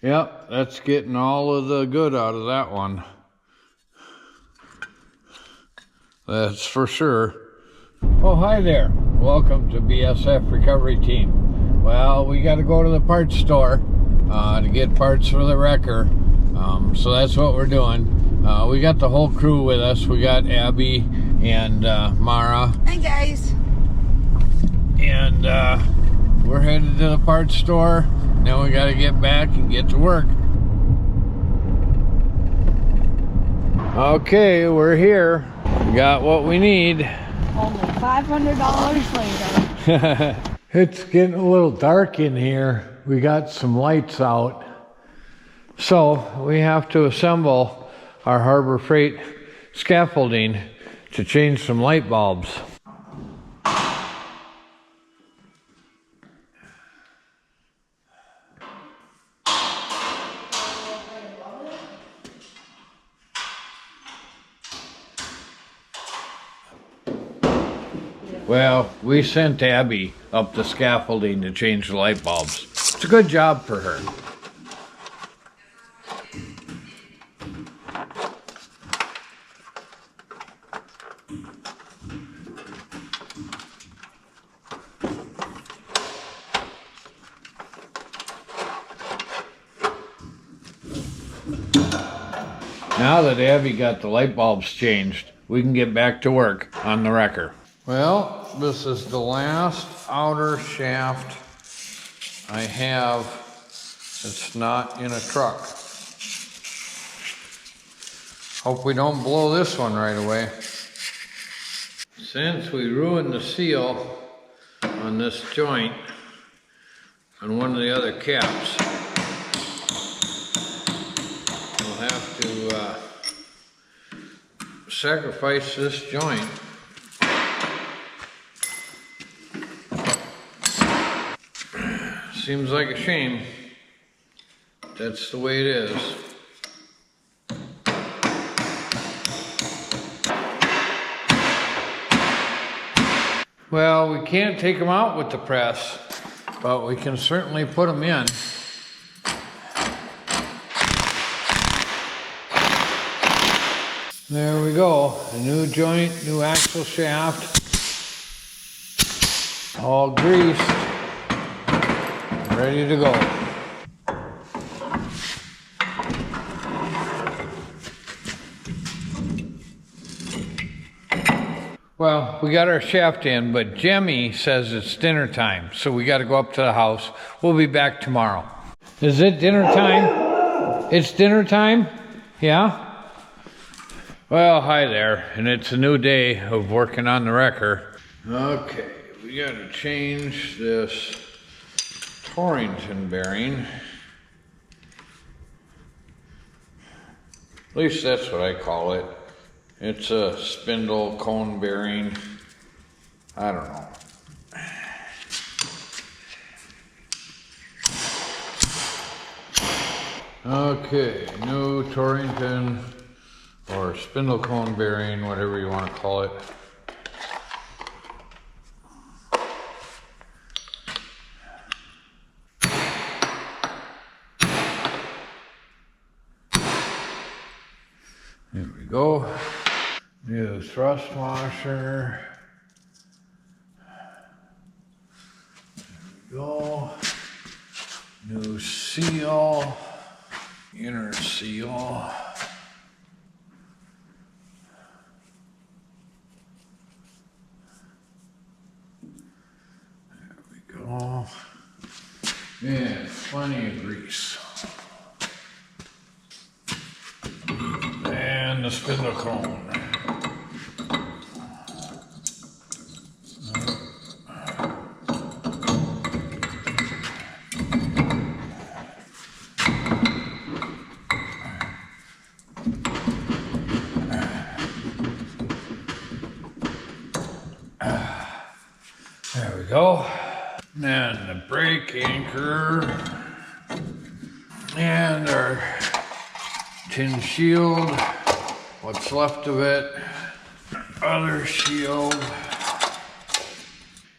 Yep, that's getting all of the good out of that one. That's for sure. Oh, hi there. Welcome to BSF Recovery Team. Well, we got to go to the parts store to get parts for the wrecker. So that's what we're doing. We got the whole crew with us. We got Abby and Mara. Hi, guys. And we're headed to the parts store. Now we got to get back and get to work. Okay, we're here. Got what we need. Only $500 later. It's getting a little dark in here. We got some lights out. So we have to assemble our Harbor Freight scaffolding to change some light bulbs. Well, we sent Abby up the scaffolding to change the light bulbs. It's a good job for her. Now that Abby got the light bulbs changed, we can get back to work on the wrecker. Well, this is the last outer shaft I have that's not in a truck. Hope we don't blow this one right away. Since we ruined the seal on this joint on one of the other caps, we'll have to sacrifice this joint. Seems like a shame. That's the way it is. Well, we can't take them out with the press, but we can certainly put them in. There we go. A new joint, new axle shaft, all greased. Ready to go. Well, we got our shaft in, but Jemmy says it's dinner time, so we got to go up to the house. We'll be back tomorrow. Is it dinner time? It's dinner time? Yeah? Well, hi there, and it's a new day of working on the wrecker. Okay, we got to change this Torrington bearing. At least that's what I call it. It's a spindle cone bearing. I don't know. Okay, new Torrington or spindle cone bearing, whatever you want to call it. There we go. New thrust washer. There we go. New seal. Inner seal. There we go. And plenty of grease. And the spindle cone. There we go. And the brake anchor. And our tin shield. What's left of it. Other shield.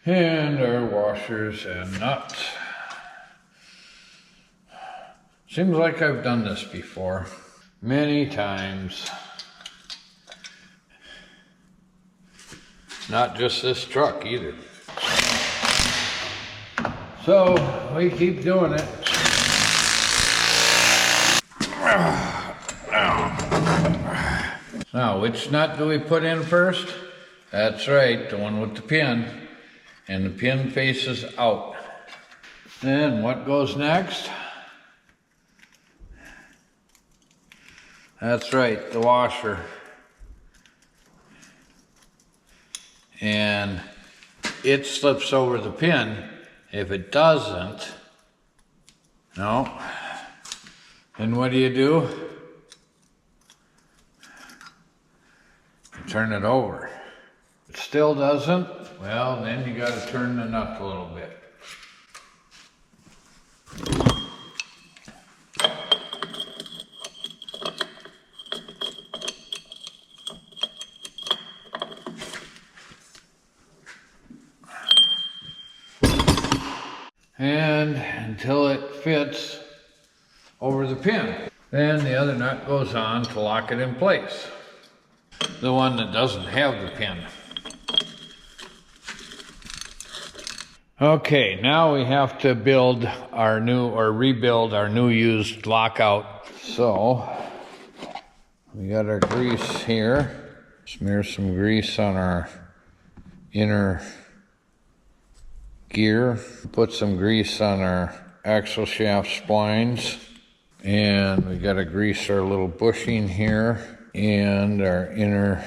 And our washers and nuts. Seems like I've done this before. Many times. Not just this truck either. So we keep doing it. Now, which nut do we put in first? That's right, the one with the pin. And the pin faces out. Then what goes next? That's right, the washer. And it slips over the pin. If it doesn't, no, then what do? You turn it over. If it still doesn't, well, then you got to turn the nut a little bit. And until it fits over the pin. Then the other nut goes on to lock it in place. The one that doesn't have the pin. Okay, now we have to build our new, or rebuild our new used lockout. So, we got our grease here. Smear some grease on our inner gear. Put some grease on our axle shaft splines. And we got to grease our little bushing here and our inner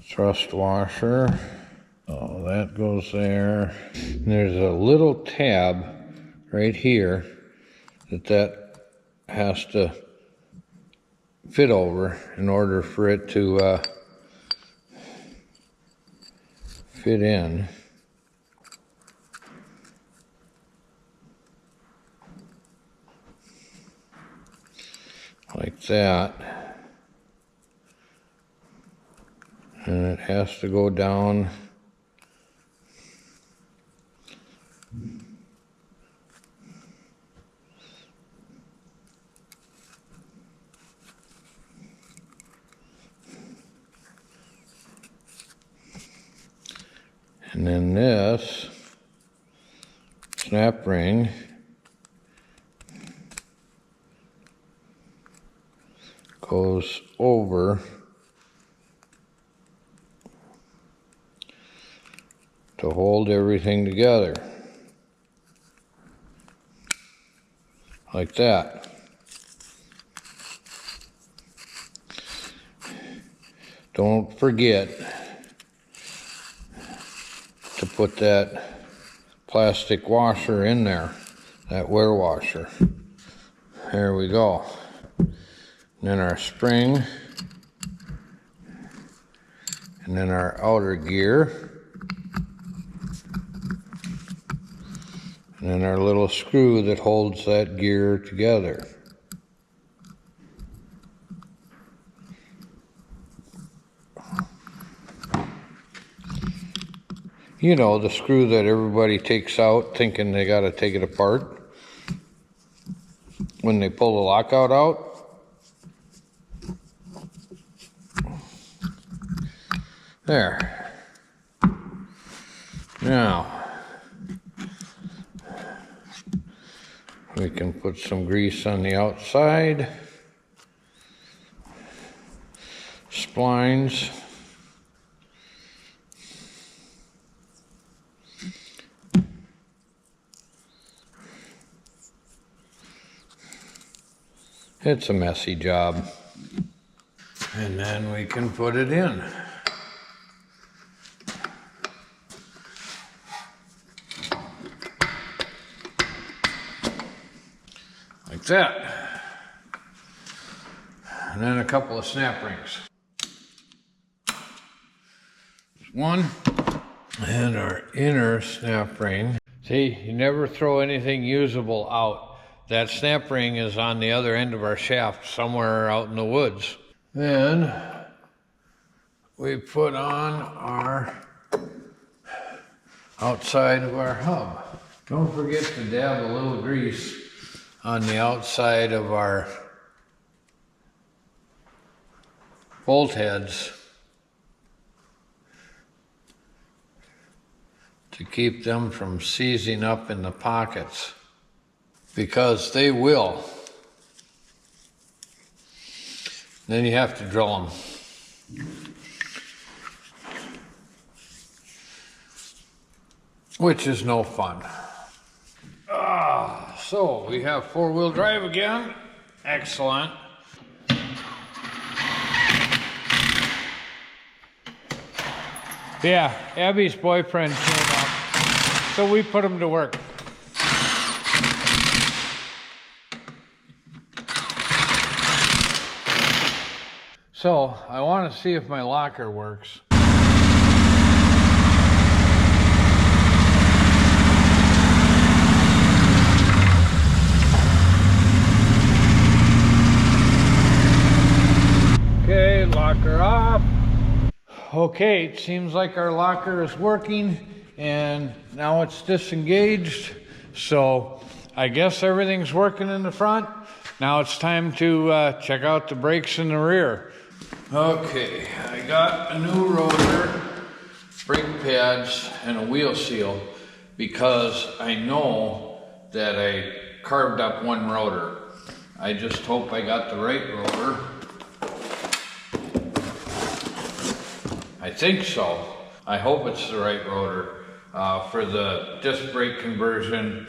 thrust washer. Oh, that goes there. And there's a little tab right here that has to fit over in order for it to fit in. Like that. And it has to go down and then this snap ring goes over to hold everything together. Like that. Don't forget to put that plastic washer in there, that wear washer. There we go. And then our spring, and then our outer gear, and then our little screw that holds that gear together. You know, the screw that everybody takes out thinking they got to take it apart when they pull the lockout out. There. Now, we can put some grease on the outside. Splines. It's a messy job. And then we can put it in. Like that. And then a couple of snap rings. One, and our inner snap ring. See, you never throw anything usable out. That snap ring is on the other end of our shaft, somewhere out in the woods. Then we put on our outside of our hub. Don't forget to dab a little grease on the outside of our bolt heads to keep them from seizing up in the pockets, because they will. Then you have to drill them, which is no fun. So we have four-wheel drive again. Excellent. Yeah, Abby's boyfriend came up, so we put him to work. So I want to see if my locker works. Okay, locker off. Okay, it seems like our locker is working and now it's disengaged. So I guess everything's working in the front. Now it's time to check out the brakes in the rear. Okay, I got a new rotor, brake pads, and a wheel seal because I know that I carved up one rotor. I just hope I got the right rotor. I think so. I hope it's the right rotor for the disc brake conversion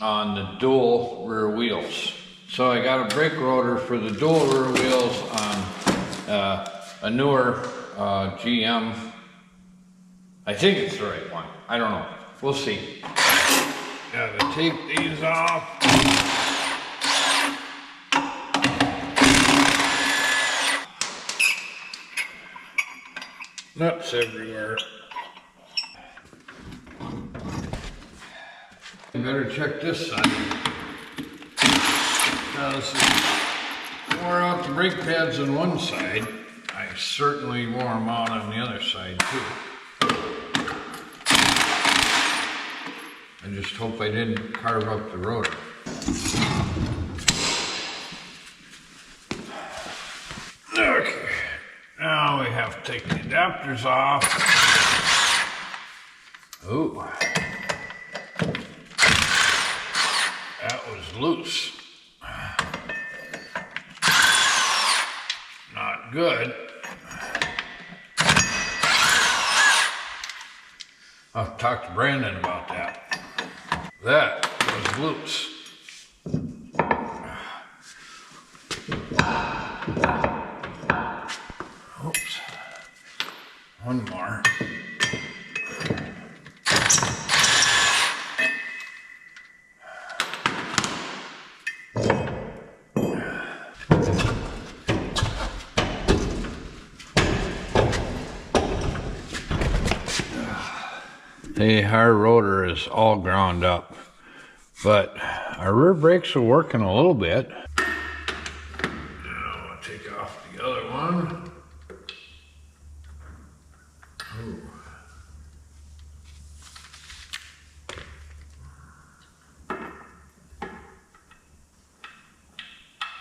on the dual rear wheels. So I got a brake rotor for the dual rear wheels on a newer GM. I think it's the right one. I don't know. We'll see. Gotta take these off. Nuts everywhere. I better check this side. Now this is wore out the brake pads on one side. I certainly wore them out on the other side too. I just hope I didn't carve up the rotor. Okay, now we have to take the adapters off. Ooh, that was loose. Not good. I'll have to talk to Brandon about that. That was loose. Oops. One more. Our rotor is all ground up, but our rear brakes are working a little bit. Now I'll take off the other one. Ooh.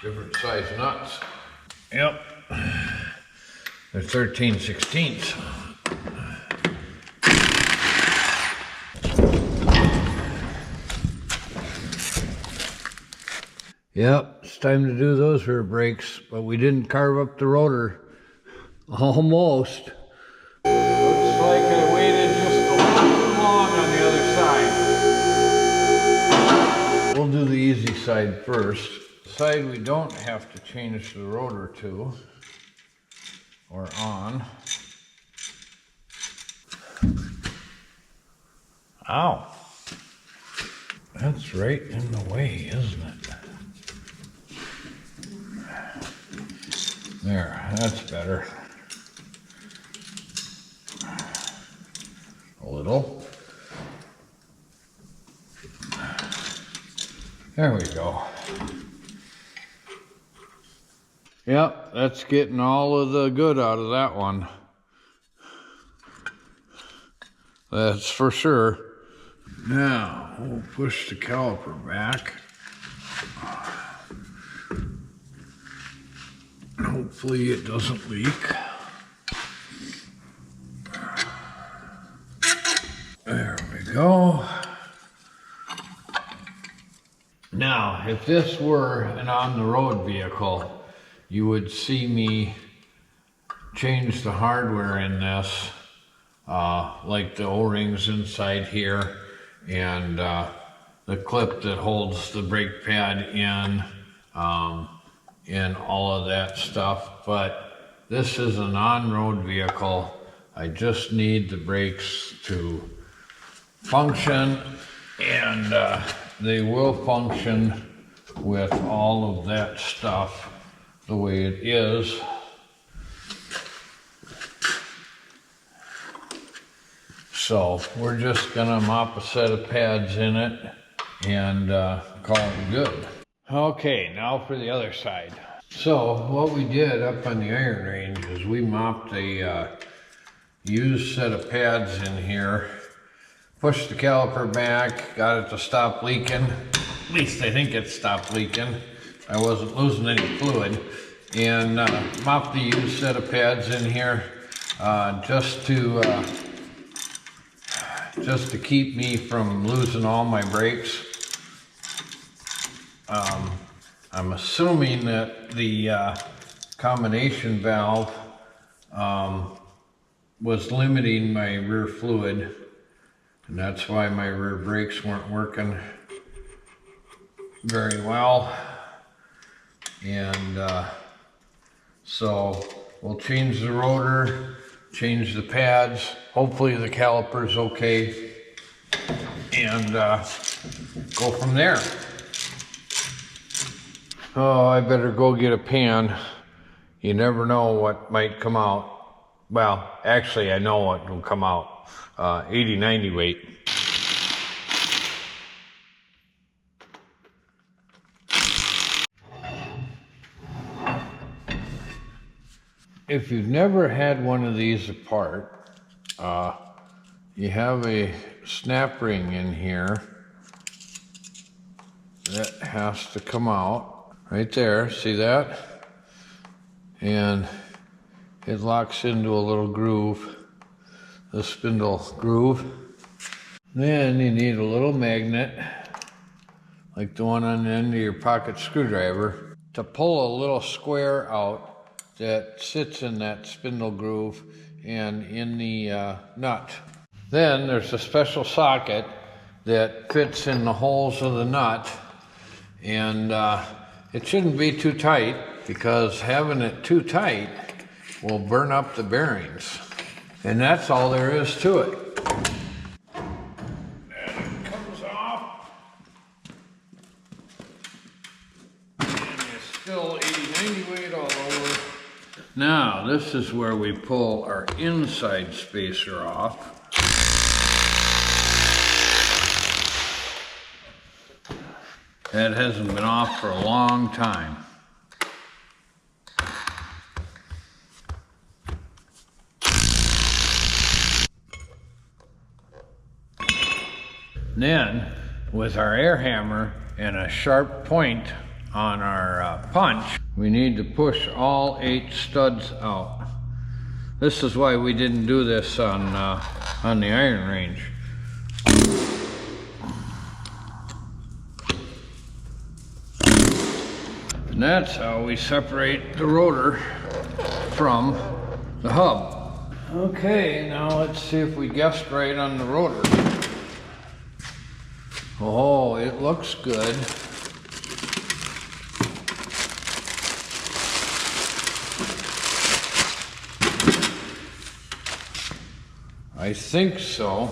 Different size nuts. Yep, they're 13/16. Yep, it's time to do those rear brakes, but we didn't carve up the rotor. Almost. Looks like I waited just a little too long on the other side. We'll do the easy side first. The side we don't have to change the rotor to, or on. Ow. That's right in the way, isn't it? There, that's better. A little. There we go. Yep, that's getting all of the good out of that one. That's for sure. Now, we'll push the caliper back. Hopefully it doesn't leak. There we go. Now, if this were an on-the-road vehicle, you would see me change the hardware in this, like the O-rings inside here, and the clip that holds the brake pad in, and all of that stuff. But this is an on-road vehicle. I just need the brakes to function, and they will function with all of that stuff the way it is. So we're just gonna mop a set of pads in it and call it good. Okay, now for the other side. So what we did up on the iron range is we mopped a used set of pads in here, pushed the caliper back, got it to stop leaking. At least I think it stopped leaking. I wasn't losing any fluid. And mopped the used set of pads in here just to keep me from losing all my brakes. I'm assuming that the combination valve was limiting my rear fluid, and that's why my rear brakes weren't working very well. And so we'll change the rotor, change the pads, hopefully the caliper's okay, and go from there. Oh, I better go get a pan. You never know what might come out. Well, actually I know what will come out. 80-90 weight. If you've never had one of these apart, you have a snap ring in here that has to come out right there. See that? And it locks into a little groove, the spindle groove. Then you need a little magnet, like the one on the end of your pocket screwdriver, to pull a little square out that sits in that spindle groove and in the nut. Then there's a special socket that fits in the holes of the nut, and it shouldn't be too tight, because having it too tight will burn up the bearings. And that's all there is to it. And it comes off, and it's still 80-90 weight all over. Now, this is where we pull our inside spacer off. That hasn't been off for a long time. Then, with our air hammer and a sharp point on our punch, we need to push all 8 studs out. This is why we didn't do this on the iron range. And that's how we separate the rotor from the hub. Okay, now let's see if we guessed right on the rotor. Oh, it looks good. I think so.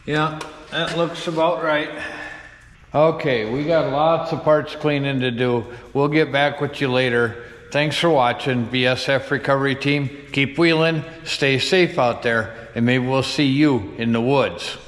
Yeah, that looks about right. Okay, we got lots of parts cleaning to do. We'll get back with you later. Thanks for watching, BSF Recovery Team. Keep wheeling, stay safe out there, and maybe we'll see you in the woods.